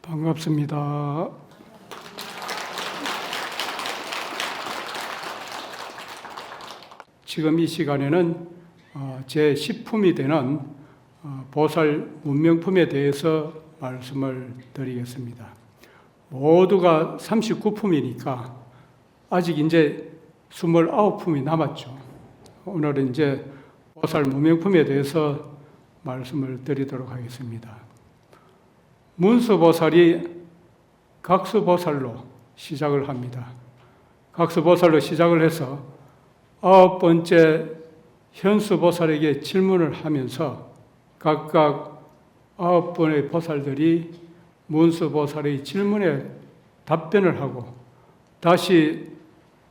반갑습니다. 지금 이 시간에는 제 10품이 되는 보살 문명품에 대해서 말씀을 드리겠습니다. 모두가 39품이니까 아직 이제 29품이 남았죠. 오늘은 이제 보살 문명품에 대해서 말씀을 드리도록 하겠습니다. 문수보살이 각수보살로 시작을 합니다. 각수보살로 시작을 해서 9번째 현수보살에게 질문을 하면서 각각 9번의 보살들이 문수보살의 질문에 답변을 하고 다시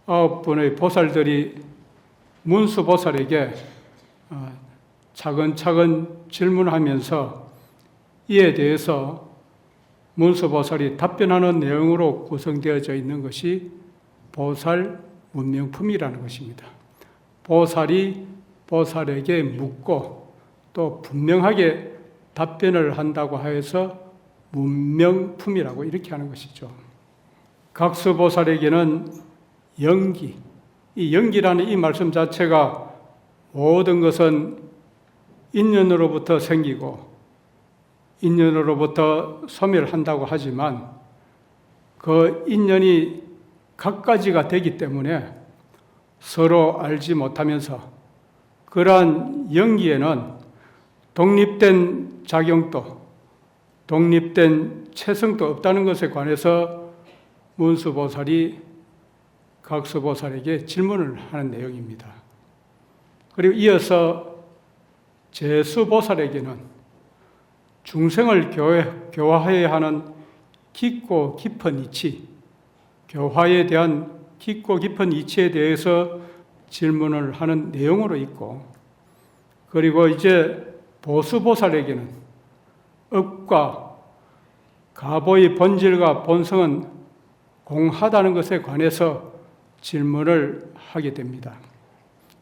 9번의 보살들이 문수보살에게 차근차근 질문하면서 이에 대해서 문수보살이 답변하는 내용으로 구성되어져 있는 것이 보살 문명품이라는 것입니다. 보살이 보살에게 묻고 또 분명하게 답변을 한다고 해서 문명품이라고 이렇게 하는 것이죠. 각수보살에게는 영기, 이 영기라는 이 말씀 자체가 모든 것은 인연으로부터 생기고 인연으로부터 소멸한다고 하지만 그 인연이 갖가지가 되기 때문에 서로 알지 못하면서 그러한 영기에는 독립된 작용도 독립된 체성도 없다는 것에 관해서 문수보살이 각수보살에게 질문을 하는 내용입니다. 그리고 이어서 제수보살에게는 중생을 교화해야 하는 깊고 깊은 이치, 교화에 대한 깊고 깊은 이치에 대해서 질문을 하는 내용으로 있고, 그리고 이제 보수보살에게는 업과 가보의 본질과 본성은 공하다는 것에 관해서 질문을 하게 됩니다.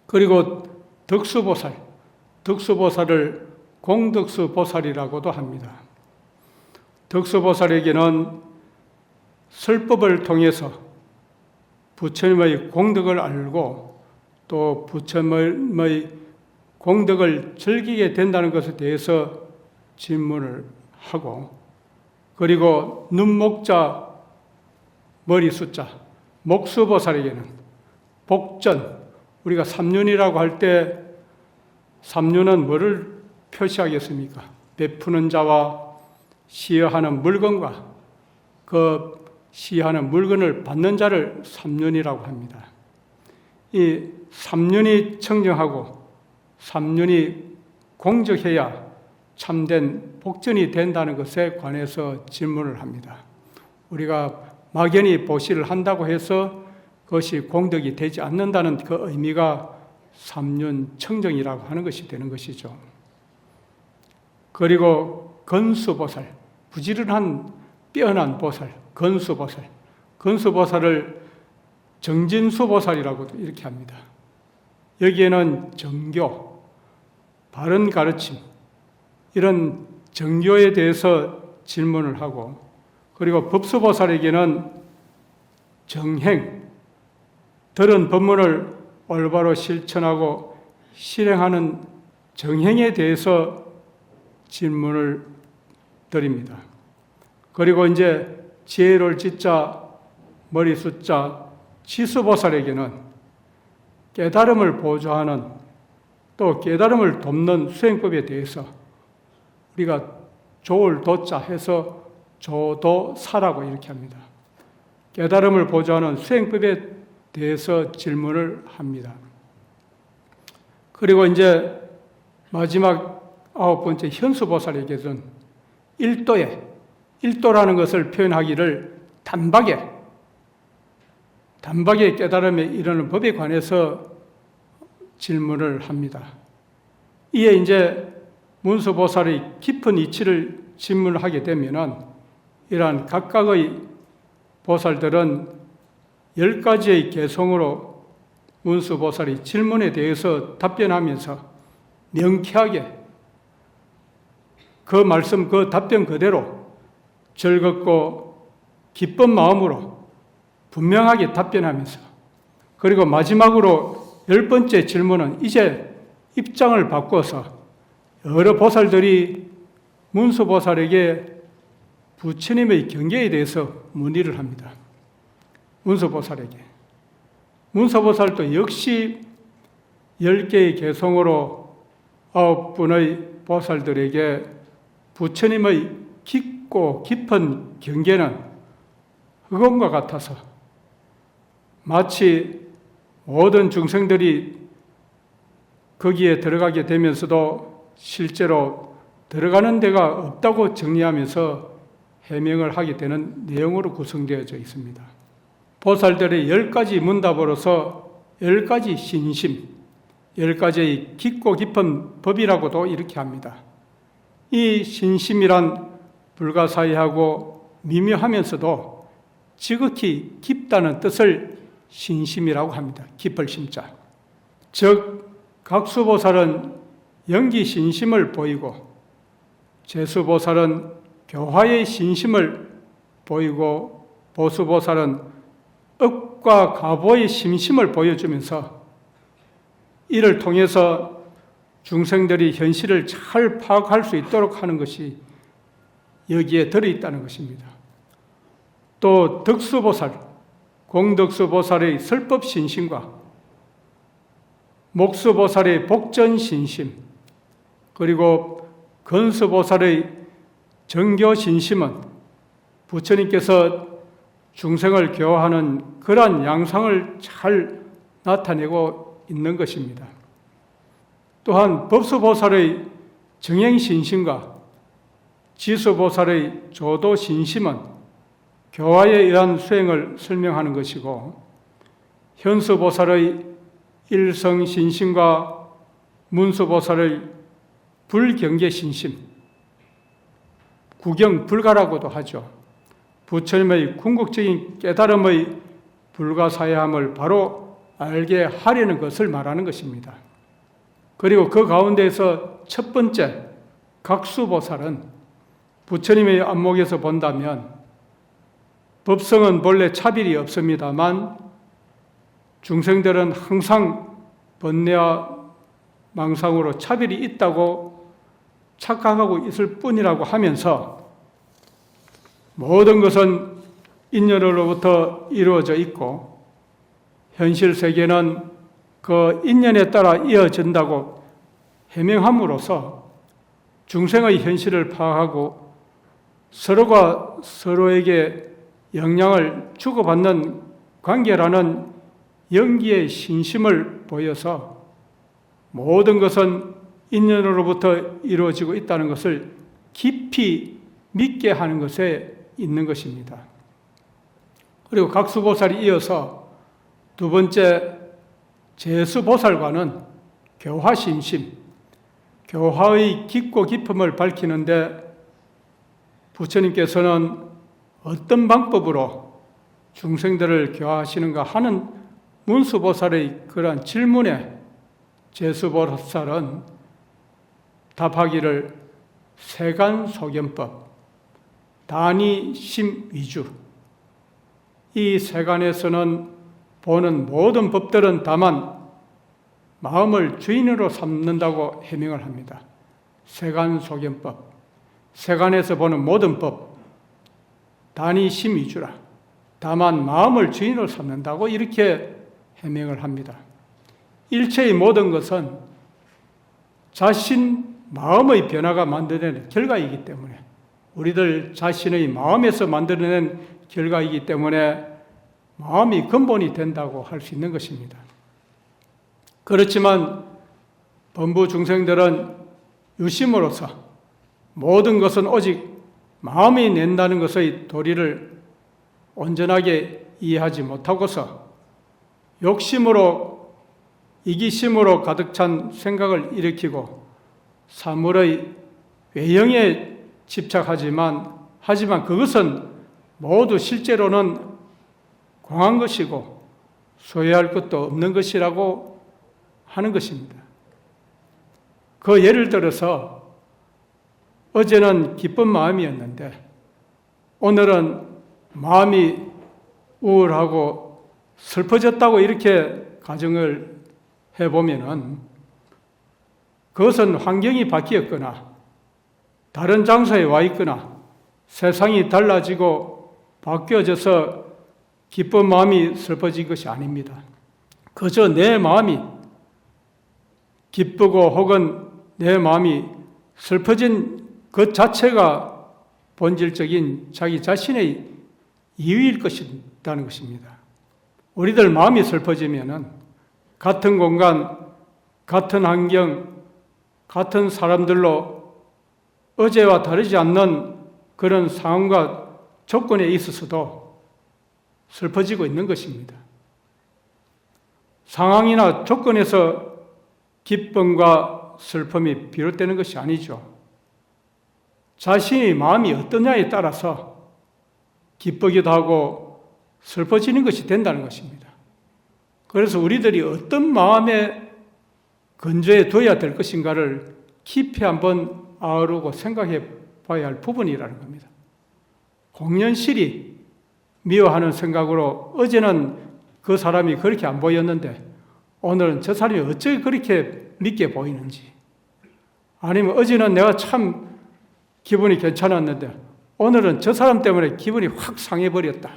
그리고 덕수보살을 공덕수보살이라고도 합니다. 덕수보살에게는 설법을 통해서 부처님의 공덕을 알고 또 부처님의 공덕을 즐기게 된다는 것에 대해서 질문을 하고, 그리고 눈목자 머리숫자 목수보살에게는 복전, 우리가 삼륜이라고 할 때 삼륜은 뭐를 표시하겠습니까? 베푸는 자와 시여하는 물건과 그 시여하는 물건을 받는 자를 삼륜이라고 합니다. 이 삼륜이 청정하고 삼륜이 공적해야 참된 복전이 된다는 것에 관해서 질문을 합니다. 우리가 막연히 보시를 한다고 해서 그것이 공덕이 되지 않는다는 그 의미가 삼륜 청정이라고 하는 것이 되는 것이죠. 그리고 건수보살, 부지런한 빼어난 보살, 건수보살을 정진수보살이라고도 이렇게 합니다. 여기에는 정교, 바른 가르침, 이런 정교에 대해서 질문을 하고, 그리고 법수보살에게는 정행, 들은 법문을 올바로 실천하고 실행하는 정행에 대해서 질문을 드립니다. 그리고 이제 지혜를 지자, 머리 숫자, 지수보살에게는 깨달음을 보조하는 또 깨달음을 돕는 수행법에 대해서 우리가 조을 도자 해서 조도사라고 이렇게 합니다. 깨달음을 보조하는 수행법에 대해서 질문을 합니다. 그리고 이제 마지막 9번째 현수보살에게는 일도라는 것을 표현하기를 단박에 깨달음에 이르는 법에 관해서 질문을 합니다. 이에 이제 문수보살의 깊은 이치를 질문하게 되면은 이러한 각각의 보살들은 10가지의 개성으로 문수보살이 질문에 대해서 답변하면서 명쾌하게 그 말씀, 그 답변 그대로 즐겁고 기쁜 마음으로 분명하게 답변하면서, 그리고 마지막으로 10번째 질문은 이제 입장을 바꿔서 여러 보살들이 문수보살에게 부처님의 경계에 대해서 문의를 합니다. 문수보살에게. 문수보살도 역시 10개의 개성으로 9분의 보살들에게 부처님의 깊고 깊은 경계는 흑원과 같아서 마치 모든 중생들이 거기에 들어가게 되면서도 실제로 들어가는 데가 없다고 정리하면서 해명을 하게 되는 내용으로 구성되어져 있습니다. 보살들의 10가지 문답으로서 10가지 신심, 10가지의 깊고 깊은 법이라고도 이렇게 합니다. 이 신심이란 불가사의하고 미묘하면서도 지극히 깊다는 뜻을 신심이라고 합니다. 깊을 심자. 즉 각수보살은 영기 신심을 보이고, 제수보살은 교화의 신심을 보이고, 보수보살은 억과 가보의 심심을 보여주면서 이를 통해서 중생들이 현실을 잘 파악할 수 있도록 하는 것이 여기에 들어있다는 것입니다. 또 덕수보살, 공덕수보살의 설법신심과 목수보살의 복전신심, 그리고 건수보살의 정교신심은 부처님께서 중생을 교화하는 그러한 양상을 잘 나타내고 있는 것입니다. 또한 법수보살의 정행신심과 지수보살의 조도신심은 교화에 의한 수행을 설명하는 것이고, 현수보살의 일성신심과 문수보살의 불경계신심, 구경불가라고도 하죠. 부처님의 궁극적인 깨달음의 불가사의함을 바로 알게 하려는 것을 말하는 것입니다. 그리고 그 가운데에서 첫 번째 각수보살은 부처님의 안목에서 본다면 법성은 본래 차별이 없습니다만 중생들은 항상 번뇌와 망상으로 차별이 있다고 착각하고 있을 뿐이라고 하면서 모든 것은 인연으로부터 이루어져 있고 현실 세계는 그 인연에 따라 이어진다고 해명함으로써 중생의 현실을 파악하고 서로가 서로에게 영향을 주고받는 관계라는 영기의 신심을 보여서 모든 것은 인연으로부터 이루어지고 있다는 것을 깊이 믿게 하는 것에 있는 것입니다. 그리고 각수보살이 이어서 두 번째 제수보살과는 교화심심, 교화의 깊고 깊음을 밝히는데 부처님께서는 어떤 방법으로 중생들을 교화하시는가 하는 문수보살의 그러한 질문에 제수보살은 답하기를 세간소견법, 단위심위주, 이 세간에서는 보는 모든 법들은 다만 마음을 주인으로 삼는다고 해명을 합니다. 세간소견법, 세간에서 보는 모든 법, 단위심위주라, 다만 마음을 주인으로 삼는다고 이렇게 해명을 합니다. 일체의 모든 것은 자신 마음의 변화가 만들어낸 결과이기 때문에, 우리들 자신의 마음에서 만들어낸 결과이기 때문에 마음이 근본이 된다고 할 수 있는 것입니다. 그렇지만 범부 중생들은 유심으로서 모든 것은 오직 마음이 낸다는 것의 도리를 온전하게 이해하지 못하고서 욕심으로, 이기심으로 가득 찬 생각을 일으키고 사물의 외형에 집착하지만 그것은 모두 실제로는 공한 것이고 소유할 것도 없는 것이라고 하는 것입니다. 그 예를 들어서 어제는 기쁜 마음이었는데 오늘은 마음이 우울하고 슬퍼졌다고 이렇게 가정을 해보면은 그것은 환경이 바뀌었거나 다른 장소에 와 있거나 세상이 달라지고 바뀌어져서 기쁜 마음이 슬퍼진 것이 아닙니다. 그저 내 마음이 기쁘고 혹은 내 마음이 슬퍼진 것 자체가 본질적인 자기 자신의 이유일 것이라는 것입니다. 우리들 마음이 슬퍼지면은 같은 공간, 같은 환경, 같은 사람들로 어제와 다르지 않는 그런 상황과 조건에 있어서도 슬퍼지고 있는 것입니다. 상황이나 조건에서 기쁨과 슬픔이 비롯되는 것이 아니죠. 자신의 마음이 어떠냐에 따라서 기쁘기도 하고 슬퍼지는 것이 된다는 것입니다. 그래서 우리들이 어떤 마음에 건조해 둬야 될 것인가를 깊이 한번 아우르고 생각해 봐야 할 부분이라는 겁니다. 공연실이 미워하는 생각으로 어제는 그 사람이 그렇게 안 보였는데 오늘은 저 사람이 어찌 그렇게 믿게 보이는지, 아니면 어제는 내가 참 기분이 괜찮았는데 오늘은 저 사람 때문에 기분이 확 상해버렸다.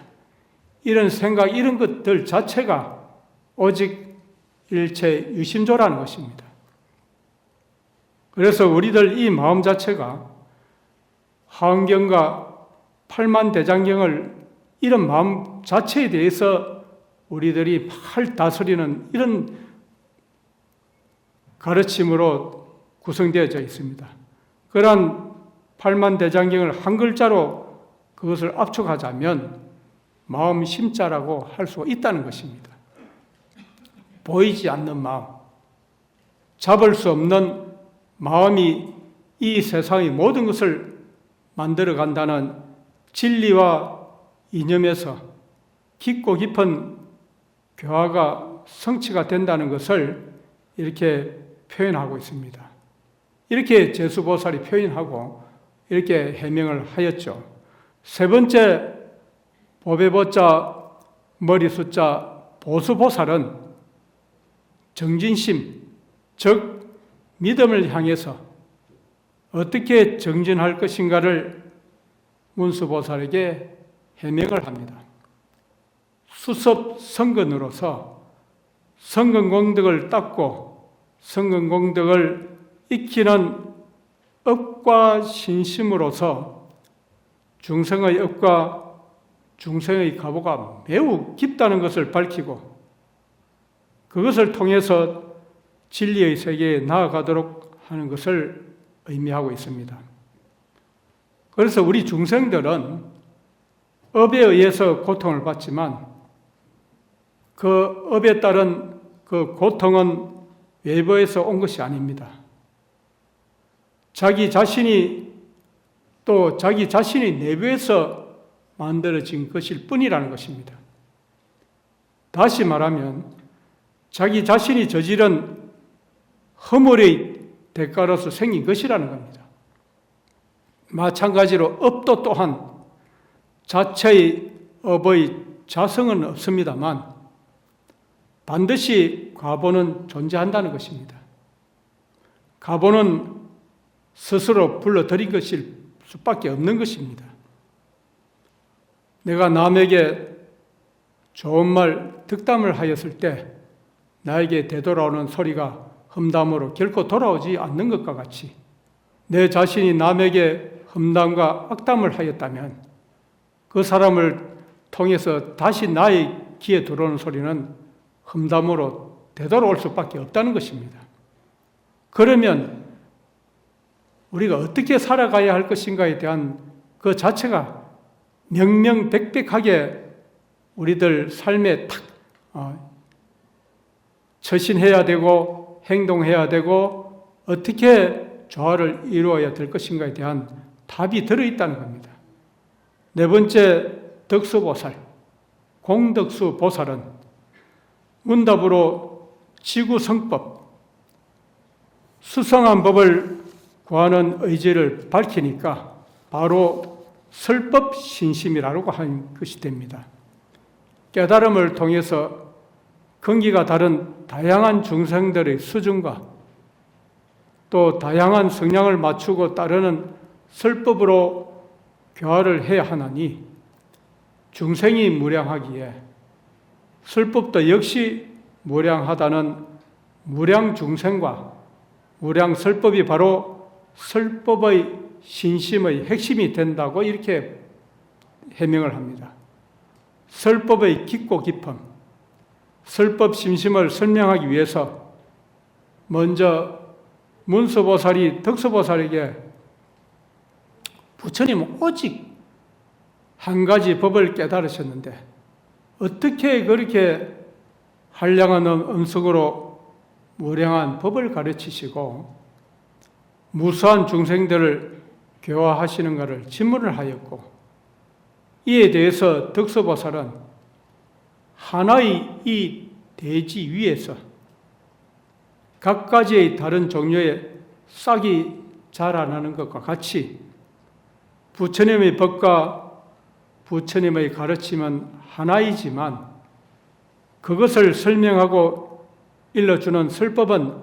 이런 생각, 이런 것들 자체가 오직 일체 유심조라는 것입니다. 그래서 우리들 이 마음 자체가 하은경과 팔만대장경을 이런 마음 자체에 대해서 우리들이 팔 다스리는 이런 가르침으로 구성되어져 있습니다. 그러한 팔만대장경을 한 글자로 그것을 압축하자면 마음 심자라고 할 수가 있다는 것입니다. 보이지 않는 마음, 잡을 수 없는 마음이 이 세상의 모든 것을 만들어 간다는 진리와 이념에서 깊고 깊은 교화가 성취가 된다는 것을 이렇게 표현하고 있습니다. 이렇게 제수보살이 표현하고 이렇게 해명을 하였죠. 세 번째 보배보자 머리 숫자 보수보살은 정진심, 즉 믿음을 향해서 어떻게 정진할 것인가를 문수보살에게 해명을 합니다. 수습 성근으로서 성근공덕을 닦고 성근공덕을 익히는 업과 신심으로서 중생의 업과 중생의 가보가 매우 깊다는 것을 밝히고 그것을 통해서 진리의 세계에 나아가도록 하는 것을 의미하고 있습니다. 그래서 우리 중생들은 업에 의해서 고통을 받지만 그 업에 따른 그 고통은 외부에서 온 것이 아닙니다. 자기 자신이 또 자기 자신의 내부에서 만들어진 것일 뿐이라는 것입니다. 다시 말하면 자기 자신이 저지른 허물의 대가로서 생긴 것이라는 겁니다. 마찬가지로 업도 또한 자체의 업의 자성은 없습니다만 반드시 과보는 존재한다는 것입니다. 과보는 스스로 불러들인 것일 수밖에 없는 것입니다. 내가 남에게 좋은 말, 득담을 하였을 때 나에게 되돌아오는 소리가 험담으로 결코 돌아오지 않는 것과 같이 내 자신이 남에게 험담과 악담을 하였다면 그 사람을 통해서 다시 나의 귀에 들어오는 소리는 험담으로 되돌아올 수밖에 없다는 것입니다. 그러면 우리가 어떻게 살아가야 할 것인가에 대한 그 자체가 명명백백하게 우리들 삶에 탁 처신해야 되고 행동해야 되고 어떻게 조화를 이루어야 될 것인가에 대한 답이 들어있다는 겁니다. 네 번째 덕수보살, 공덕수보살은 문답으로 지구성법, 수성한 법을 구하는 의지를 밝히니까 바로 설법신심이라고 하는 것이 됩니다. 깨달음을 통해서 근기가 다른 다양한 중생들의 수준과 또 다양한 성향을 맞추고 따르는 설법으로 교화를 해야 하나니 중생이 무량하기에 설법도 역시 무량하다는 무량중생과 무량설법이 바로 설법의 신심의 핵심이 된다고 이렇게 해명을 합니다. 설법의 깊고 깊음, 설법 심심을 설명하기 위해서 먼저 문수보살이 덕수보살에게 부처님 오직 한 가지 법을 깨달으셨는데 어떻게 그렇게 한량한 음성으로 무량한 법을 가르치시고 무수한 중생들을 교화하시는가를 질문을 하였고, 이에 대해서 덕수보살은 하나의 이 대지 위에서 각가지의 다른 종류의 싹이 자라나는 것과 같이 부처님의 법과 부처님의 가르침은 하나이지만 그것을 설명하고 일러주는 설법은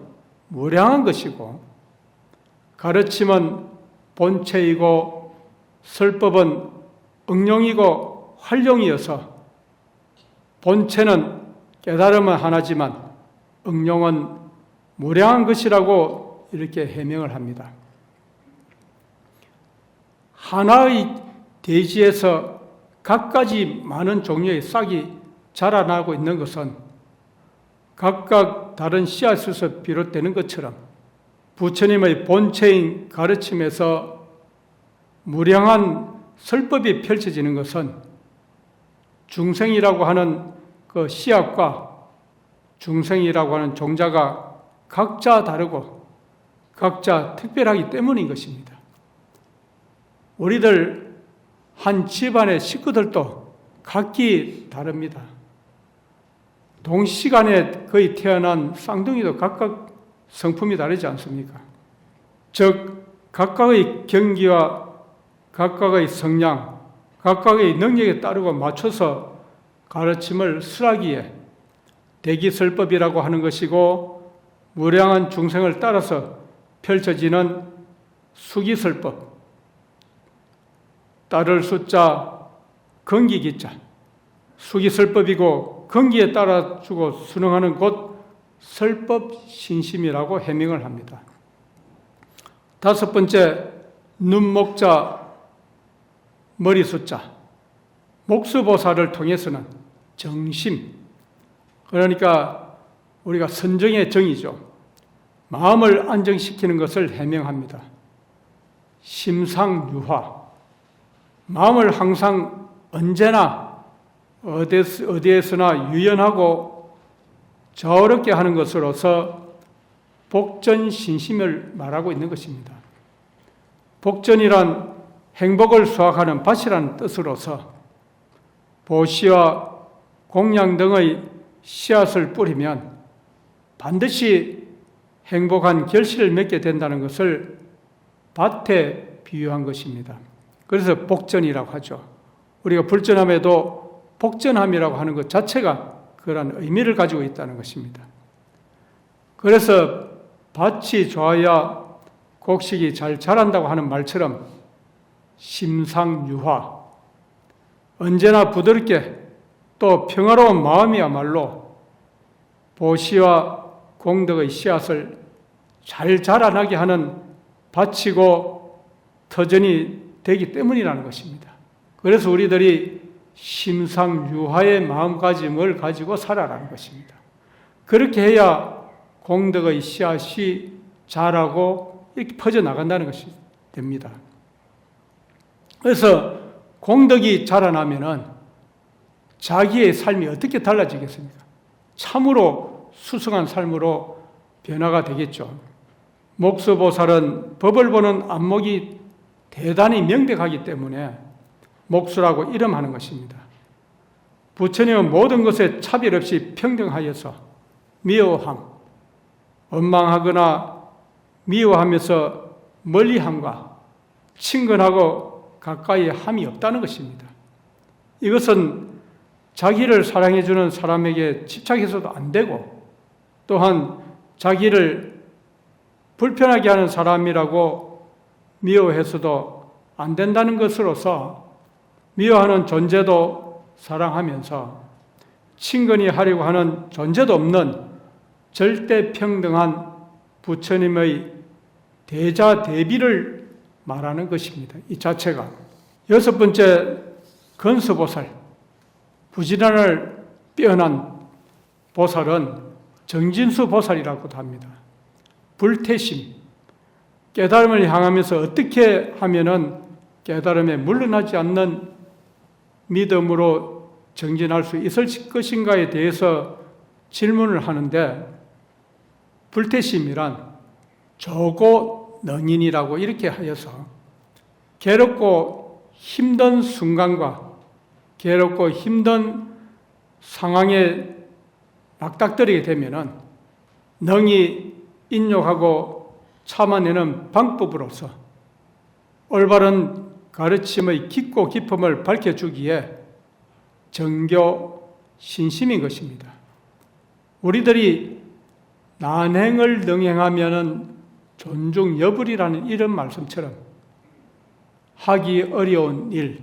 무량한 것이고 가르침은 본체이고 설법은 응용이고 활용이어서 본체는 깨달음은 하나지만 응용은 무량한 것이라고 이렇게 해명을 합니다. 하나의 대지에서 각가지 많은 종류의 싹이 자라나고 있는 것은 각각 다른 씨앗에서 비롯되는 것처럼 부처님의 본체인 가르침에서 무량한 설법이 펼쳐지는 것은 중생이라고 하는 그 씨앗과 중생이라고 하는 종자가 각자 다르고 각자 특별하기 때문인 것입니다. 우리들 한 집안의 식구들도 각기 다릅니다. 동시간에 거의 태어난 쌍둥이도 각각 성품이 다르지 않습니까? 즉 각각의 경기와 각각의 성향, 각각의 능력에 따르고 맞춰서 가르침을 설하기에 대기설법이라고 하는 것이고 무량한 중생을 따라서 펼쳐지는 수기설법, 따를 숫자, 근기기자, 수기설법이고 근기에 따라주고 순응하는 곧 설법신심이라고 해명을 합니다. 다섯 번째, 눈목자, 머리숫자, 목수보살을 통해서는 정심, 그러니까 우리가 선정의 정이죠. 마음을 안정시키는 것을 해명합니다. 심상유화, 마음을 항상 언제나 어디에서나 유연하고 저렇게 하는 것으로서 복전신심을 말하고 있는 것입니다. 복전이란 행복을 수확하는 밭이라는 뜻으로서 보시와 공양 등의 씨앗을 뿌리면 반드시 행복한 결실을 맺게 된다는 것을 밭에 비유한 것입니다. 그래서 복전이라고 하죠. 우리가 불전함에도 복전함이라고 하는 것 자체가 그러한 의미를 가지고 있다는 것입니다. 그래서 밭이 좋아야 곡식이 잘 자란다고 하는 말처럼 심상유화, 언제나 부드럽게 또 평화로운 마음이야말로 보시와 공덕의 씨앗을 잘 자라나게 하는 밭이고 터전이 되기 때문이라는 것입니다. 그래서 우리들이 심상유화의 마음가짐을 가지고 살아라는 것입니다. 그렇게 해야 공덕의 씨앗이 자라고 이렇게 퍼져나간다는 것이 됩니다. 그래서 공덕이 자라나면은 자기의 삶이 어떻게 달라지겠습니까? 참으로 수승한 삶으로 변화가 되겠죠. 목수보살은 법을 보는 안목이 대단히 명백하기 때문에 목수라고 이름하는 것입니다. 부처님은 모든 것에 차별 없이 평등하여서 미워함, 원망하거나 미워하면서 멀리함과 친근하고 가까이 함이 없다는 것입니다. 이것은 자기를 사랑해주는 사람에게 집착해서도 안 되고, 또한 자기를 불편하게 하는 사람이라고 미워해서도 안 된다는 것으로서 미워하는 존재도 사랑하면서 친근히 하려고 하는 존재도 없는 절대 평등한 부처님의 대자 대비를 말하는 것입니다. 이 자체가. 여섯 번째, 건서보살, 부지런을 빼어난 보살은 정진수 보살이라고도 합니다. 불태심, 깨달음을 향하면서 어떻게 하면은 깨달음에 물러나지 않는 믿음으로 정진할 수 있을 것인가에 대해서 질문을 하는데, 불태심이란 조고 능인이라고 이렇게 하여서 괴롭고 힘든 순간과 괴롭고 힘든 상황에 막닥뜨리게 되면은 능히 인욕하고 참아내는 방법으로서 올바른 가르침의 깊고 깊음을 밝혀주기에 정교 신심인 것입니다. 우리들이 난행을 능행하면은 존중 여불이라는 이런 말씀처럼 하기 어려운 일,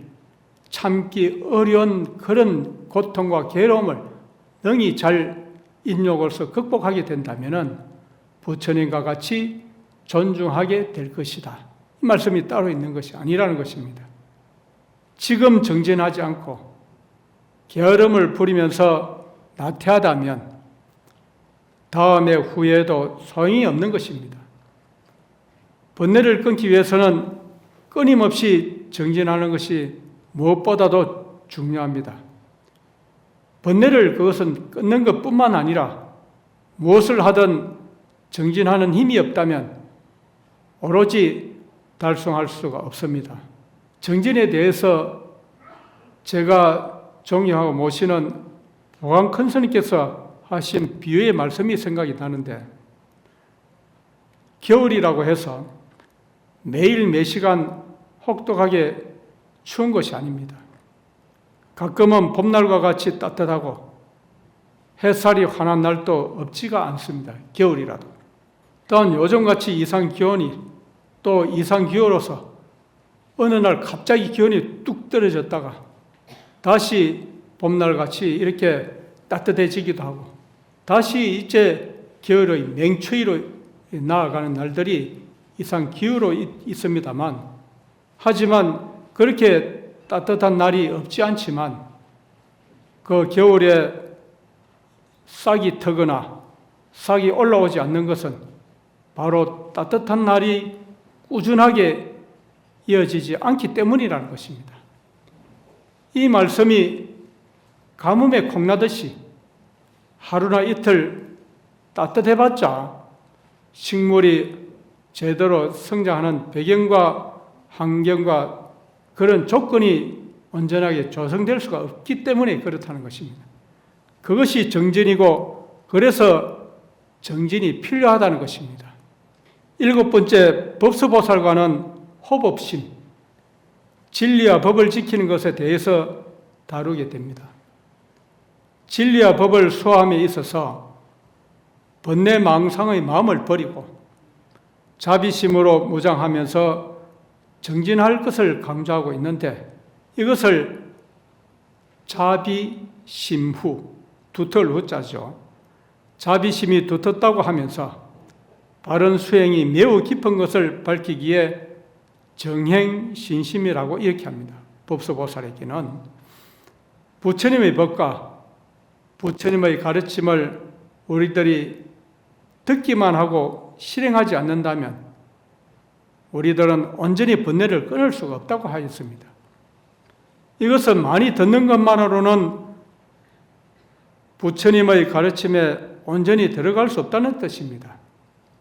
참기 어려운 그런 고통과 괴로움을 능히 잘 인욕으로서 극복하게 된다면은 부처님과 같이 존중하게 될 것이다. 이 말씀이 따로 있는 것이 아니라는 것입니다. 지금 정진하지 않고 게으름을 부리면서 나태하다면 다음에 후에도 소용이 없는 것입니다. 번뇌를 끊기 위해서는 끊임없이 정진하는 것이 무엇보다도 중요합니다. 번뇌를 그것은 끊는 것뿐만 아니라 무엇을 하든 정진하는 힘이 없다면 오로지 달성할 수가 없습니다. 정진에 대해서 제가 존경하고 모시는 보광 큰 스님께서 하신 비유의 말씀이 생각이 나는데, 겨울이라고 해서 매일 매 시간 혹독하게 추운 것이 아닙니다. 가끔은 봄날과 같이 따뜻하고 햇살이 환한 날도 없지가 않습니다. 겨울이라도. 또한 요즘같이 이상기온이 또 이상기후로서 어느 날 갑자기 기온이 뚝 떨어졌다가 다시 봄날같이 이렇게 따뜻해지기도 하고 다시 이제 겨울의 맹추위로 나아가는 날들이 이상기후로 있습니다만, 하지만 그렇게 따뜻한 날이 없지 않지만 그 겨울에 싹이 트거나 싹이 올라오지 않는 것은 바로 따뜻한 날이 꾸준하게 이어지지 않기 때문이라는 것입니다. 이 말씀이 가뭄에 콩나듯이 하루나 이틀 따뜻해봤자 식물이 제대로 성장하는 배경과 환경과 그런 조건이 온전하게 조성될 수가 없기 때문에 그렇다는 것입니다. 그것이 정진이고 그래서 정진이 필요하다는 것입니다. 일곱 번째, 법수보살과는 호법심, 진리와 법을 지키는 것에 대해서 다루게 됩니다. 진리와 법을 수호함에 있어서 번뇌 망상의 마음을 버리고 자비심으로 무장하면서 정진할 것을 강조하고 있는데, 이것을 자비심후, 두털 후자죠. 자비심이 두텁다고 하면서 바른 수행이 매우 깊은 것을 밝히기에 정행신심이라고 이렇게 합니다. 법수보살에게는 부처님의 법과 부처님의 가르침을 우리들이 듣기만 하고 실행하지 않는다면 우리들은 온전히 번뇌를 끊을 수가 없다고 하였습니다. 이것은 많이 듣는 것만으로는 부처님의 가르침에 온전히 들어갈 수 없다는 뜻입니다.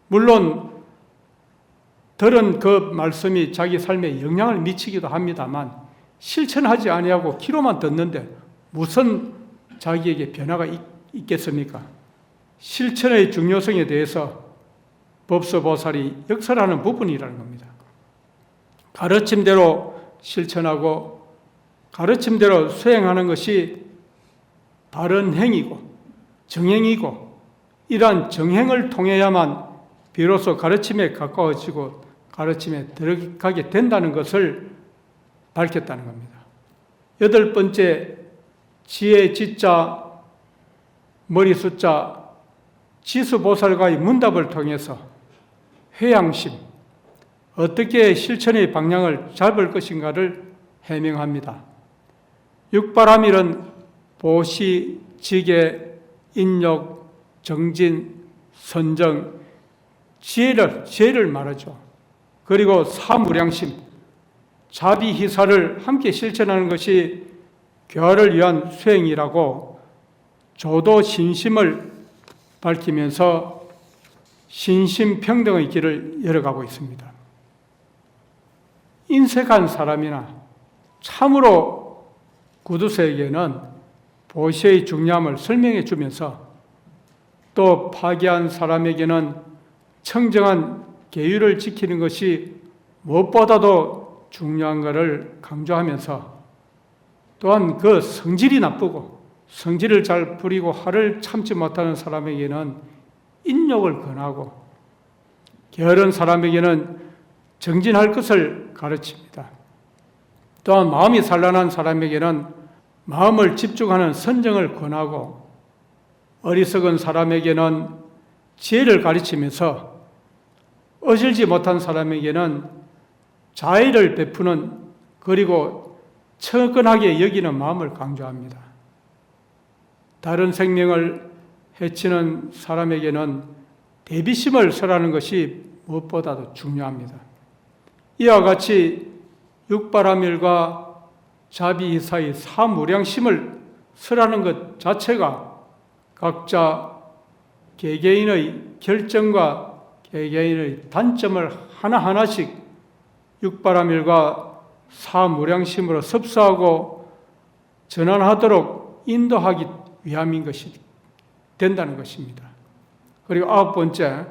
물론 들은 그 말씀이 자기 삶에 영향을 미치기도 합니다만 실천하지 아니하고 귀로만 듣는데 무슨 자기에게 변화가 있겠습니까? 실천의 중요성에 대해서 법수보살이 역설하는 부분이라는 겁니다. 가르침대로 실천하고 가르침대로 수행하는 것이 바른 행위고 정행이고, 이러한 정행을 통해야만 비로소 가르침에 가까워지고 가르침에 들어가게 된다는 것을 밝혔다는 겁니다. 8번째, 지혜 지자 머리 숫자 지수보살과의 문답을 통해서 회양심, 어떻게 실천의 방향을 잡을 것인가를 해명합니다. 육바라밀은 보시, 지계, 인욕, 정진, 선정, 지혜를 말하죠. 그리고 사무량심, 자비희사를 함께 실천하는 것이 교화를 위한 수행이라고 조도신심을 밝히면서 신심평등의 길을 열어가고 있습니다. 인색한 사람이나 참으로 구두쇠에게는 보시의 중요함을 설명해 주면서 또 파괴한 사람에게는 청정한 계율을 지키는 것이 무엇보다도 중요한 것을 강조하면서, 또한 그 성질이 나쁘고 성질을 잘 부리고 화를 참지 못하는 사람에게는 인욕을 권하고, 게으른 사람에게는 정진할 것을 가르칩니다. 또한 마음이 산란한 사람에게는 마음을 집중하는 선정을 권하고, 어리석은 사람에게는 지혜를 가르치면서 어질지 못한 사람에게는 자애를 베푸는, 그리고 처근하게 여기는 마음을 강조합니다. 다른 생명을 해치는 사람에게는 대비심을 설하는 것이 무엇보다도 중요합니다. 이와 같이 육바라밀과 자비희사의 사무량심을 설하는 것 자체가 각자 개개인의 결정과 개개인의 단점을 하나하나씩 육바라밀과 사무량심으로 섭수하고 전환하도록 인도하기 위함인 것이 된다는 것입니다. 그리고 9번째,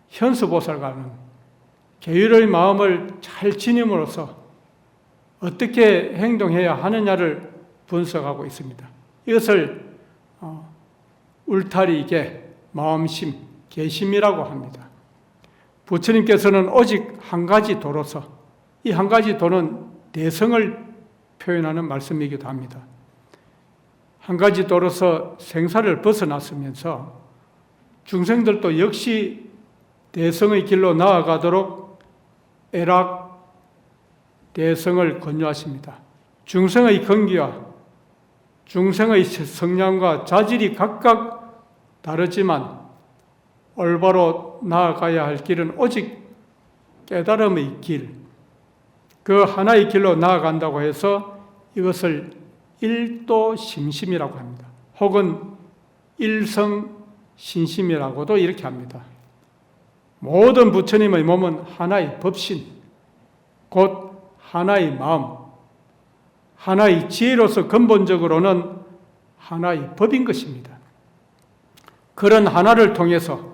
현수보살과는 계율의 마음을 잘 지님으로써 어떻게 행동해야 하느냐를 분석하고 있습니다. 이것을 울타리계, 마음심, 계심이라고 합니다. 부처님께서는 오직 한 가지 도로서, 이 한 가지 도는 대성을 표현하는 말씀이기도 합니다. 한 가지 도로서 생사를 벗어났으면서 중생들도 역시 대성의 길로 나아가도록 애락 대성을 권유하십니다. 중생의 건기와 중생의 성량과 자질이 각각 다르지만 올바로 나아가야 할 길은 오직 깨달음의 길, 그 하나의 길로 나아간다고 해서 이것을 일도심심이라고 합니다. 혹은 일성신심이라고도 이렇게 합니다. 모든 부처님의 몸은 하나의 법신, 곧 하나의 마음, 하나의 지혜로서 근본적으로는 하나의 법인 것입니다. 그런 하나를 통해서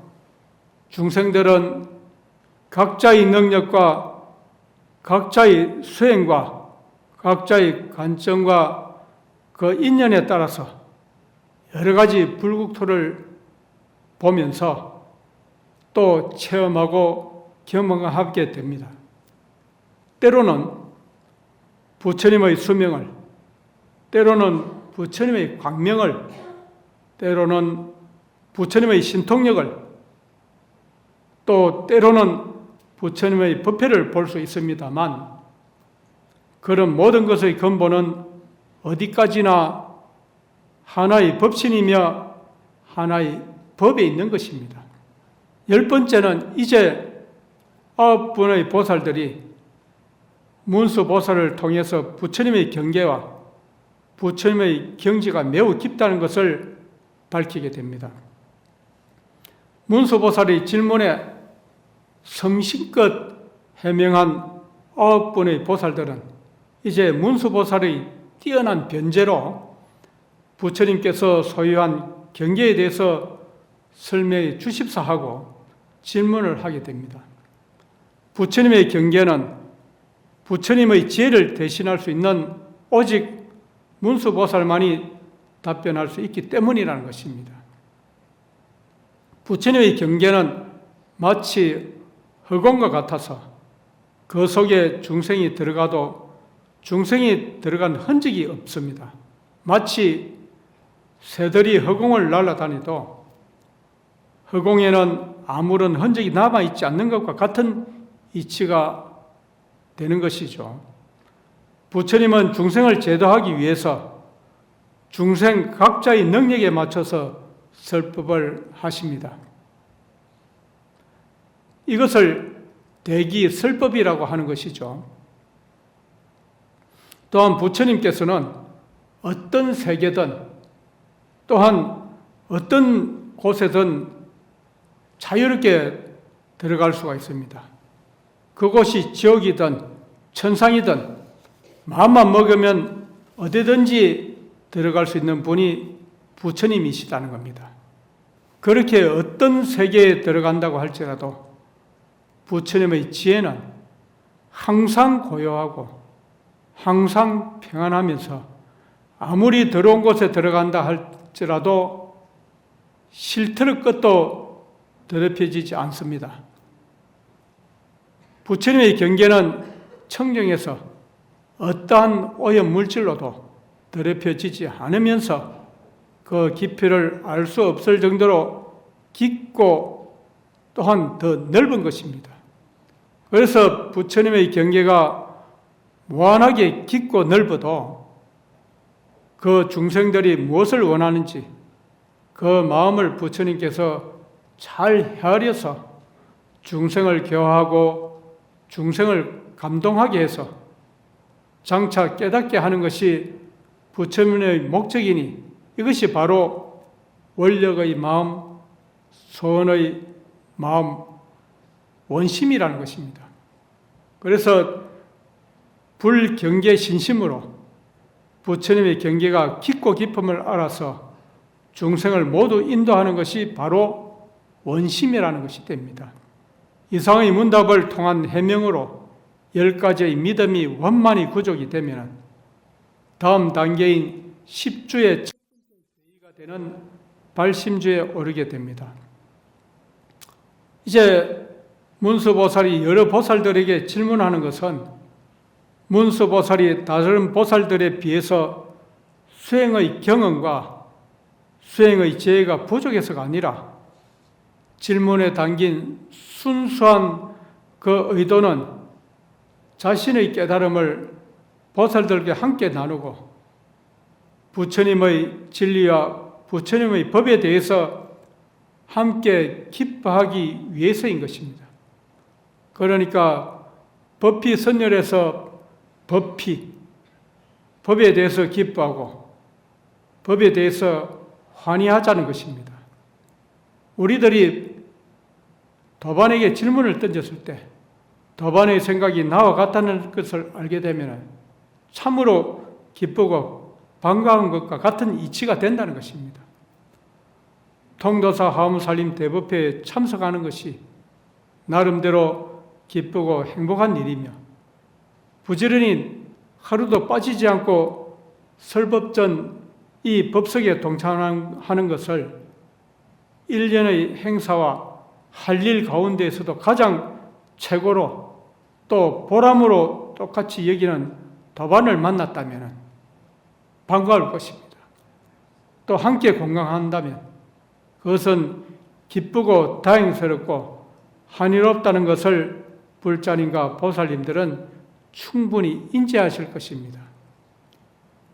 중생들은 각자의 능력과 각자의 수행과 각자의 관점과 그 인연에 따라서 여러 가지 불국토를 보면서 또 체험하고 경험하게 됩니다. 때로는 부처님의 수명을, 때로는 부처님의 광명을, 때로는 부처님의 신통력을, 또 때로는 부처님의 법회를 볼 수 있습니다만, 그런 모든 것의 근본은 어디까지나 하나의 법신이며 하나의 법에 있는 것입니다. 10번째는 이제 9분의 보살들이 문수보살을 통해서 부처님의 경계와 부처님의 경지가 매우 깊다는 것을 밝히게 됩니다. 문수보살의 질문에 성심껏 해명한 9분의 보살들은 이제 문수보살의 뛰어난 변제로 부처님께서 소유한 경계에 대해서 설명해 주십사 하고 질문을 하게 됩니다. 부처님의 경계는 부처님의 지혜를 대신할 수 있는 오직 문수보살만이 답변할 수 있기 때문이라는 것입니다. 부처님의 경계는 마치 허공과 같아서 그 속에 중생이 들어가도 중생이 들어간 흔적이 없습니다. 마치 새들이 허공을 날아다니도 허공에는 아무런 흔적이 남아있지 않는 것과 같은 이치가 되는 것이죠. 부처님은 중생을 제도하기 위해서 중생 각자의 능력에 맞춰서 설법을 하십니다. 이것을 대기 설법이라고 하는 것이죠. 또한 부처님께서는 어떤 세계든 또한 어떤 곳에든 자유롭게 들어갈 수가 있습니다. 그곳이 지옥이든 천상이든 마음만 먹으면 어디든지 들어갈 수 있는 분이 부처님이시다는 겁니다. 그렇게 어떤 세계에 들어간다고 할지라도 부처님의 지혜는 항상 고요하고 항상 평안하면서 아무리 더러운 곳에 들어간다 할지라도 실트를 끝도 더럽혀지지 않습니다. 부처님의 경계는 청정해서 어떠한 오염 물질로도 더럽혀지지 않으면서 그 깊이를 알 수 없을 정도로 깊고 또한 더 넓은 것입니다. 그래서 부처님의 경계가 무한하게 깊고 넓어도 그 중생들이 무엇을 원하는지 그 마음을 부처님께서 잘 헤아려서 중생을 교화하고 중생을 감동하게 해서 장차 깨닫게 하는 것이 부처님의 목적이니 이것이 바로 원력의 마음, 소원의 마음, 원심이라는 것입니다. 그래서 불경계 신심으로 부처님의 경계가 깊고 깊음을 알아서 중생을 모두 인도하는 것이 바로 원심이라는 것이 됩니다. 이상의 문답을 통한 해명으로 10가지의 믿음이 원만히 구족이 되면 다음 단계인 10주의 첫 번째 제의가 되는 발심주에 오르게 됩니다. 이제 문수보살이 여러 보살들에게 질문하는 것은 문수보살이 다른 보살들에 비해서 수행의 경험과 수행의 지혜가 부족해서가 아니라 질문에 담긴 순수한 그 의도는 자신의 깨달음을 보살들과 함께 나누고 부처님의 진리와 부처님의 법에 대해서 함께 기뻐하기 위해서인 것입니다. 그러니까 법히 선열해서 법에 대해서 기뻐하고 법에 대해서 환희하자는 것입니다. 우리들이 도반에게 질문을 던졌을 때 도반의 생각이 나와 같다는 것을 알게 되면 참으로 기쁘고 반가운 것과 같은 이치가 된다는 것입니다. 통도사 하무살림 대법회에 참석하는 것이 나름대로 기쁘고 행복한 일이며 부지런히 하루도 빠지지 않고 설법전 이 법석에 동참하는 것을 1년의 행사와 할 일 가운데에서도 가장 최고로 또 보람으로 똑같이 여기는 도반을 만났다면 반가울 것입니다. 또 함께 공강한다면 그것은 기쁘고 다행스럽고 한이롭다는 것을 불자님과 보살님들은 충분히 인지하실 것입니다.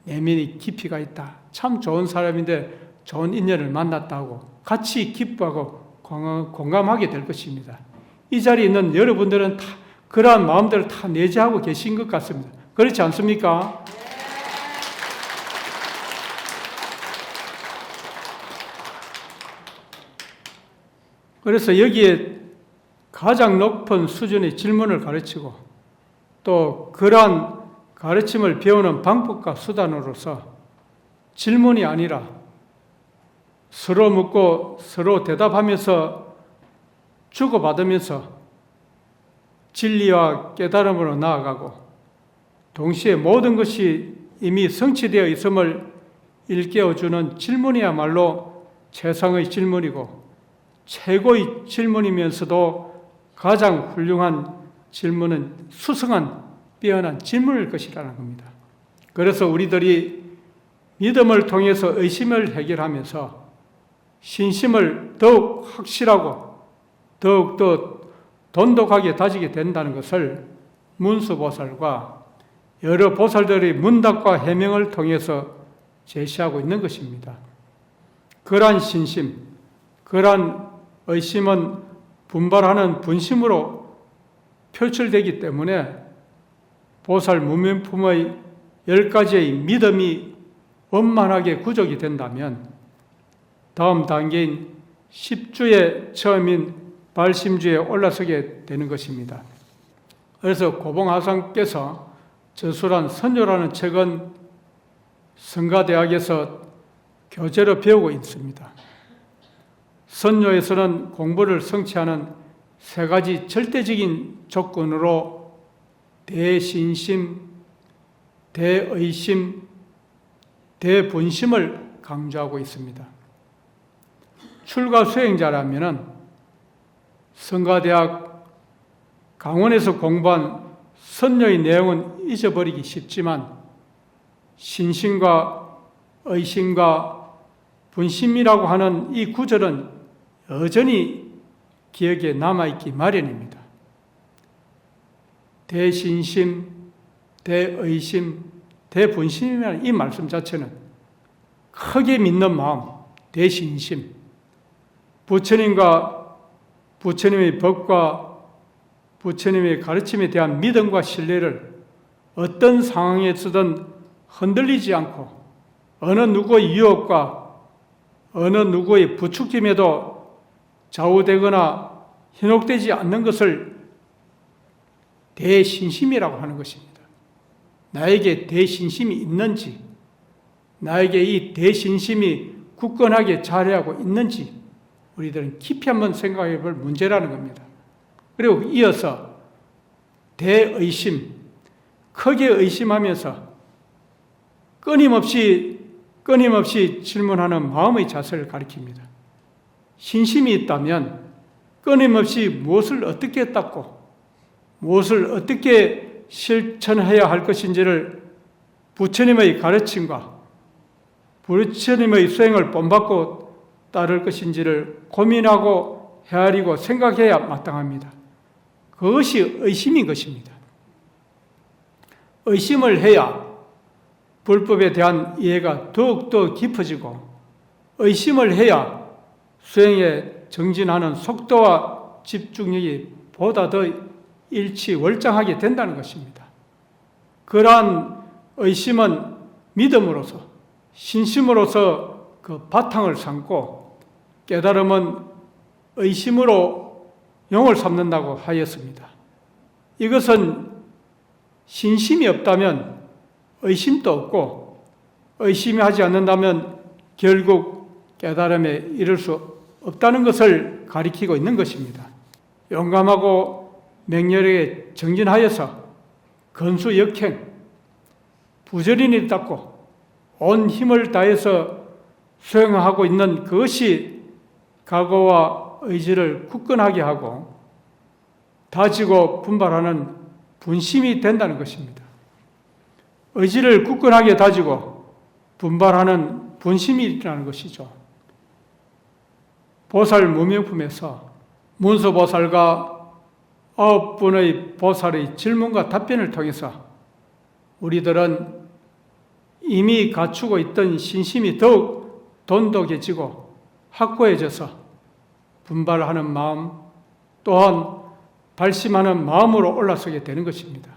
내면이 깊이가 있다. 참 좋은 사람인데 좋은 인연을 만났다고 같이 기뻐하고 공감하게 될 것입니다. 이 자리에 있는 여러분들은 다 그러한 마음들을 다 내재하고 계신 것 같습니다. 그렇지 않습니까? 그래서 여기에 가장 높은 수준의 질문을 가르치고 또 그러한 가르침을 배우는 방법과 수단으로서 질문이 아니라 서로 묻고 서로 대답하면서 주고받으면서 진리와 깨달음으로 나아가고 동시에 모든 것이 이미 성취되어 있음을 일깨워주는 질문이야말로 최상의 질문이고 최고의 질문이면서도 가장 훌륭한 질문은 수성한 뛰어난 질문일 것이라는 겁니다. 그래서 우리들이 믿음을 통해서 의심을 해결하면서 신심을 더욱 확실하고 더욱더 돈독하게 다지게 된다는 것을 문수보살과 여러 보살들의 문답과 해명을 통해서 제시하고 있는 것입니다. 그러한 신심, 그러한 의심은 분발하는 분심으로 표출되기 때문에 보살 무명품의 10가지의 믿음이 원만하게 구족이 된다면 다음 단계인 10주의 처음인 발심주에 올라서게 되는 것입니다. 그래서 고봉하상께서 저술한 선조라는 책은 성가대학에서 교재로 배우고 있습니다. 선조에서는 공부를 성취하는 3가지 절대적인 조건으로 대신심, 대의심, 대분심을 강조하고 있습니다. 출가 수행자라면 성가대학 강원에서 공부한 선조의 내용은 잊어버리기 쉽지만 신심과 의심과 분심이라고 하는 이 구절은 여전히 기억에 남아있기 마련입니다. 대신심, 대의심, 대분심이라는 이 말씀 자체는 크게 믿는 마음, 대신심, 부처님과 부처님의 법과 부처님의 가르침에 대한 믿음과 신뢰를 어떤 상황에서든 흔들리지 않고 어느 누구의 유혹과 어느 누구의 부추김에도 좌우되거나 현혹되지 않는 것을 대신심이라고 하는 것입니다. 나에게 대신심이 있는지, 나에게 이 대신심이 굳건하게 자리하고 있는지 우리들은 깊이 한번 생각해 볼 문제라는 겁니다. 그리고 이어서 대의심, 크게 의심하면서 끊임없이 질문하는 마음의 자세를 가리킵니다. 신심이 있다면 끊임없이 무엇을 어떻게 닦고 무엇을 어떻게 실천해야 할 것인지를 부처님의 가르침과 부처님의 수행을 본받고 따를 것인지를 고민하고 헤아리고 생각해야 마땅합니다. 그것이 의심인 것입니다. 의심을 해야 불법에 대한 이해가 더욱더 깊어지고 의심을 해야 수행에 정진하는 속도와 집중력이 보다 더 일치월장하게 된다는 것입니다. 그러한 의심은 믿음으로서 신심으로서 그 바탕을 삼고 깨달음은 의심으로 용을 삼는다고 하였습니다. 이것은 신심이 없다면 의심도 없고 의심이 하지 않는다면 결국 깨달음에 이를 수 없다는 것을 가리키고 있는 것입니다. 용감하고 맹렬하게 정진하여서 건수역행, 부지런히 닦고 온 힘을 다해서 수행하고 있는 그것이 각오와 의지를 굳건하게 하고 다지고 분발하는 분심이 된다는 것입니다. 의지를 굳건하게 다지고 분발하는 분심이라는 것이죠. 보살 무명품에서 문수보살과 9분의 보살의 질문과 답변을 통해서 우리들은 이미 갖추고 있던 신심이 더욱 돈독해지고 확고해져서 분발하는 마음 또한 발심하는 마음으로 올라서게 되는 것입니다.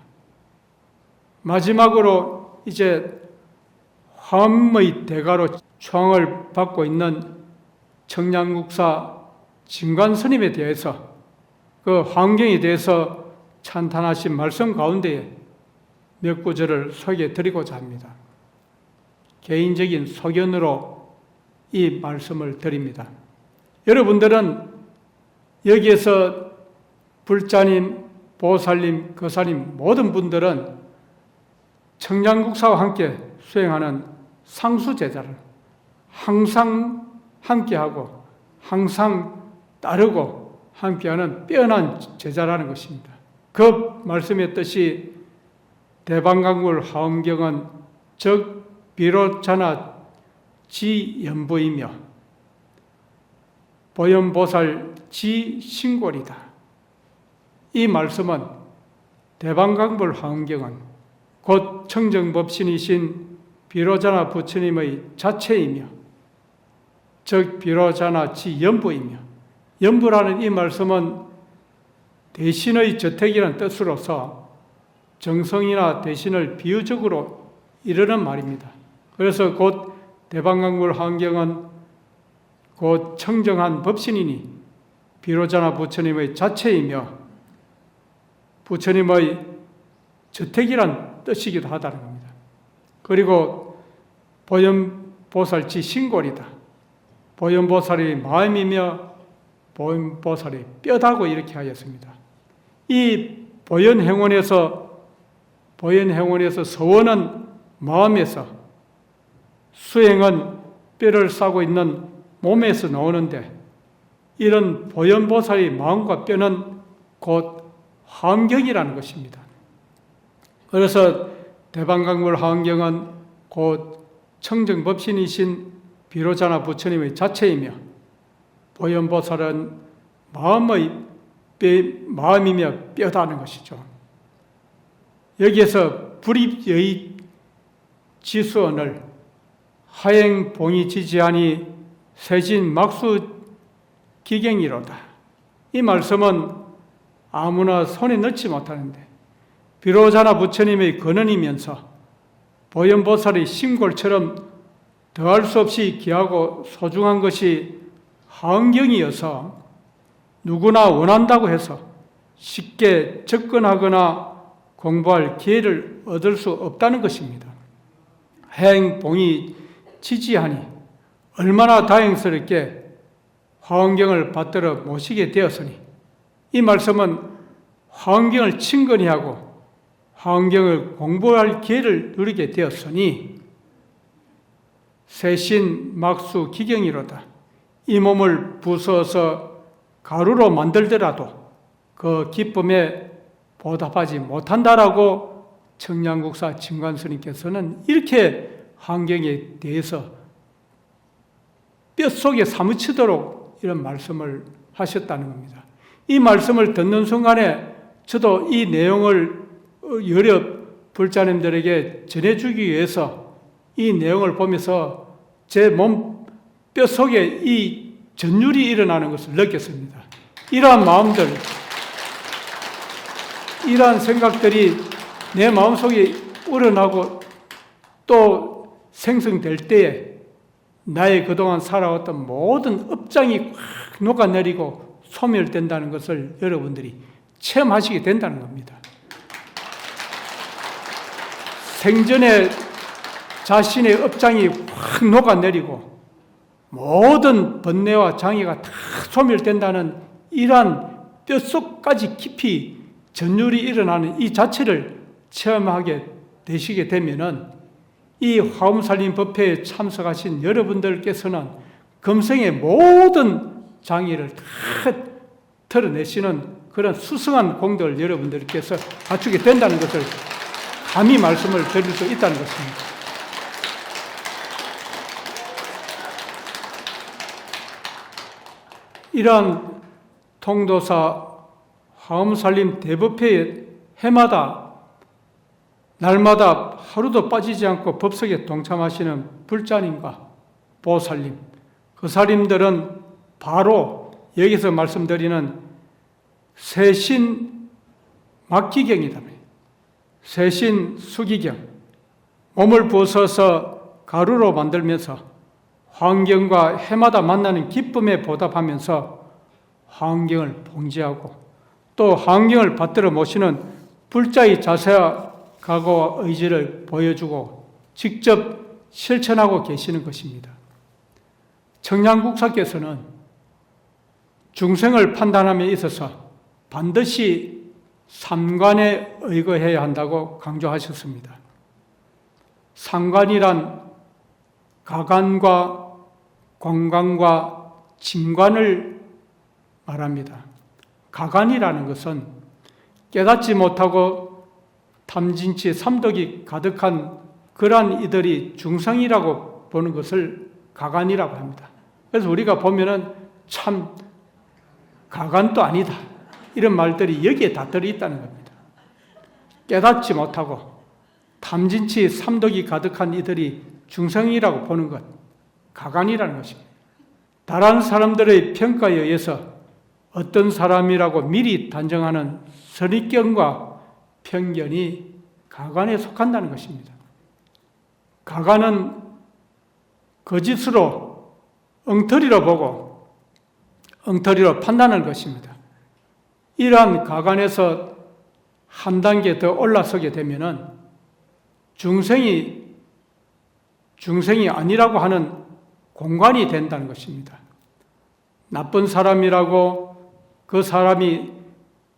마지막으로 이제 화엄의 대가로 초앙을 받고 있는 청량국사 진관스님에 대해서 그 환경에 대해서 찬탄하신 말씀 가운데에 몇 구절을 소개해 드리고자 합니다. 개인적인 소견으로 이 말씀을 드립니다. 여러분들은 여기에서 불자님, 보살님, 거사님 모든 분들은 청량국사와 함께 수행하는 상수제자를 항상 함께하고 항상 따르고 함께하는 빼어난 제자라는 것입니다. 그 말씀의 뜻이 대방강물 하엄경은 적 비로자나 지연보이며 보현보살 지신골이다. 이 말씀은 대방강물 하엄경은 곧 청정법신이신 비로자나 부처님의 자체이며 즉 비로자나 지연보이며 연보라는 이 말씀은 대신의 저택이라는 뜻으로서 정성이나 대신을 비유적으로 이르는 말입니다. 그래서 곧 대방강물 하엄경은 곧 청정한 법신이니 비로자나 부처님의 자체이며 부처님의 저택이란 뜻이기도 하다는 겁니다. 그리고 보현보살지 신골이다. 보현보살이 마음이며 보현보살이 뼈다고 이렇게 하였습니다. 이 보현행원에서 서원은 마음에서, 수행은 뼈를 싸고 있는 몸에서 나오는데 이런 보현보살의 마음과 뼈는 곧 하엄경이라는 것입니다. 그래서 대방강물 하엄경은 곧 청정법신이신 비로자나 부처님의 자체이며 보현보살은 마음이며 뼈다는 것이죠. 여기에서 불입의 지수언을 하행봉이 지지하니 세진 막수 기경이로다. 이 말씀은 아무나 손에 넣지 못하는데 비로자나 부처님의 근원이면서 보현보살의 신골처럼 더할 수 없이 귀하고 소중한 것이 하엄경이어서 누구나 원한다고 해서 쉽게 접근하거나 공부할 기회를 얻을 수 없다는 것입니다. 행봉이 지지하니 얼마나 다행스럽게 화엄경을 받들어 모시게 되었으니 이 말씀은 화엄경을 친근히 하고 화엄경을 공부할 기회를 누리게 되었으니 세신 막수 기경이로다. 이 몸을 부숴서 가루로 만들더라도 그 기쁨에 보답하지 못한다라고 청량국사 진관스님께서는 이렇게 환경에 대해서 뼛속에 사무치도록 이런 말씀을 하셨다는 겁니다. 이 말씀을 듣는 순간에 저도 이 내용을 여러 불자님들에게 전해주기 위해서 이 내용을 보면서 제 몸 뼛속에 이 전율이 일어나는 것을 느꼈습니다. 이러한 마음들, 이러한 생각들이 내 마음속에 우러나고 또 생성될 때에 나의 그동안 살아왔던 모든 업장이 확 녹아내리고 소멸된다는 것을 여러분들이 체험하시게 된다는 겁니다. 생전에 자신의 업장이 확 녹아내리고 모든 번뇌와 장애가 다 소멸된다는 이러한 뼛속까지 깊이 전율이 일어나는 이 자체를 체험하게 되시게 되면은 이 화엄살림 법회에 참석하신 여러분들께서는 금생의 모든 장애를 다 털어내시는 그런 수승한 공덕을 여러분들께서 갖추게 된다는 것을 감히 말씀을 드릴 수 있다는 것입니다. 이러한 통도사 화엄살림 대법회에 해마다 날마다 하루도 빠지지 않고 법석에 동참하시는 불자님과 보살님, 그 살림들은 바로 여기서 말씀드리는 세신 막기경이다. 세신 수기경, 몸을 부숴서 가루로 만들면서 환경과 해마다 만나는 기쁨에 보답하면서 환경을 봉지하고 또 환경을 받들어 모시는 불자의 자세와 각오와 의지를 보여주고 직접 실천하고 계시는 것입니다. 청량국사께서는 중생을 판단함에 있어서 반드시 삼관에 의거해야 한다고 강조하셨습니다. 상관이란 가관과 공관과 진관을 말합니다. 가관이라는 것은 깨닫지 못하고 탐진치 삼독이 가득한 그러한 이들이 중생이라고 보는 것을 가관이라고 합니다. 그래서 우리가 보면은 참 가관도 아니다, 이런 말들이 여기에 다 들어있다는 겁니다. 깨닫지 못하고 탐진치 삼독이 가득한 이들이 중생이라고 보는 것, 가관이라는 것입니다. 다른 사람들의 평가에 의해서 어떤 사람이라고 미리 단정하는 선입견과 편견이 가관에 속한다는 것입니다. 가관은 거짓으로 엉터리로 보고 엉터리로 판단하는 것입니다. 이러한 가관에서 한 단계 더 올라서게 되면은 중생이 아니라고 하는 공관이 된다는 것입니다. 나쁜 사람이라고 그 사람이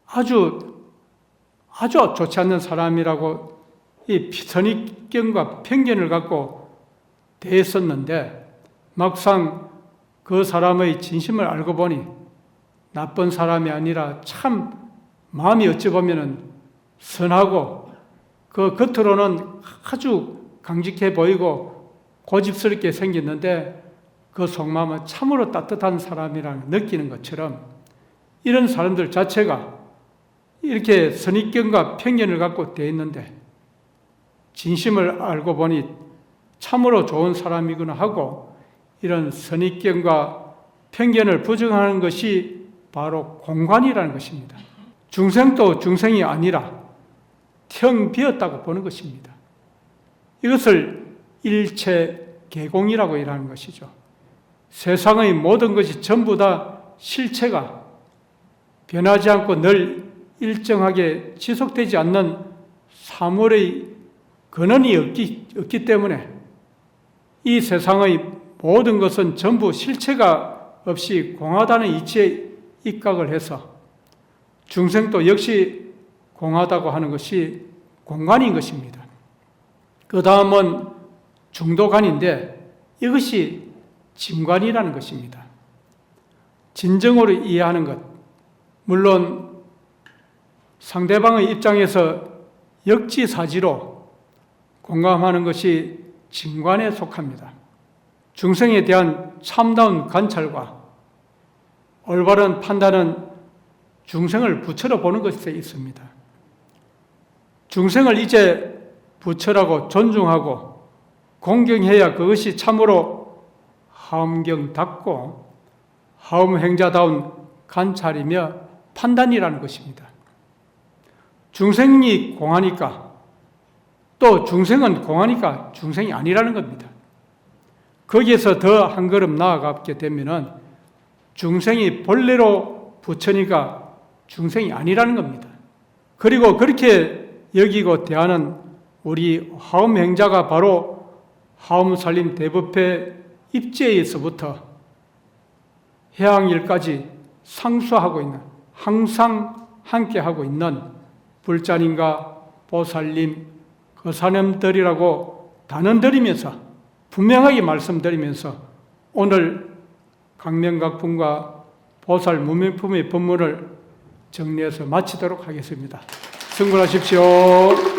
아주 좋지 않는 사람이라고 이 선입견과 편견을 갖고 대했었는데 막상 그 사람의 진심을 알고 보니 나쁜 사람이 아니라 참 마음이 어찌 보면은 선하고 그 겉으로는 아주 강직해 보이고 고집스럽게 생겼는데 그 속마음은 참으로 따뜻한 사람이라는 느끼는 것처럼 이런 사람들 자체가 이렇게 선입견과 편견을 갖고 되어 있는데 진심을 알고 보니 참으로 좋은 사람이구나 하고 이런 선입견과 편견을 부정하는 것이 바로 공관이라는 것입니다. 중생도 중생이 아니라 텅 비었다고 보는 것입니다. 이것을 일체 개공이라고 일하는 것이죠. 세상의 모든 것이 전부 다 실체가 변하지 않고 늘 일정하게 지속되지 않는 사물의 근원이 없기 때문에 이 세상의 모든 것은 전부 실체가 없이 공하다는 이치에 입각을 해서 중생도 역시 공하다고 하는 것이 공관인 것입니다. 그 다음은 중도관인데 이것이 진관이라는 것입니다. 진정으로 이해하는 것, 물론 상대방의 입장에서 역지사지로 공감하는 것이 진관에 속합니다. 중생에 대한 참다운 관찰과 올바른 판단은 중생을 부처로 보는 것에 있습니다. 중생을 이제 부처라고 존중하고 공경해야 그것이 참으로 하엄경답고 하엄행자다운 관찰이며 판단이라는 것입니다. 중생이 공하니까 또 중생은 공하니까 중생이 아니라는 겁니다. 거기에서 더 한 걸음 나아가게 되면은 중생이 본래로 부처니까 중생이 아니라는 겁니다. 그리고 그렇게 여기고 대하는 우리 하엄행자가 바로 하엄살림 대법회 입제에서부터 해양일까지 상수하고 있는, 항상 함께하고 있는 불자님과 보살님, 거사님들이라고 단언드리면서 분명하게 말씀드리면서 오늘 강명각품과 보살 무명품의 법문을 정리해서 마치도록 하겠습니다. 승분하십시오.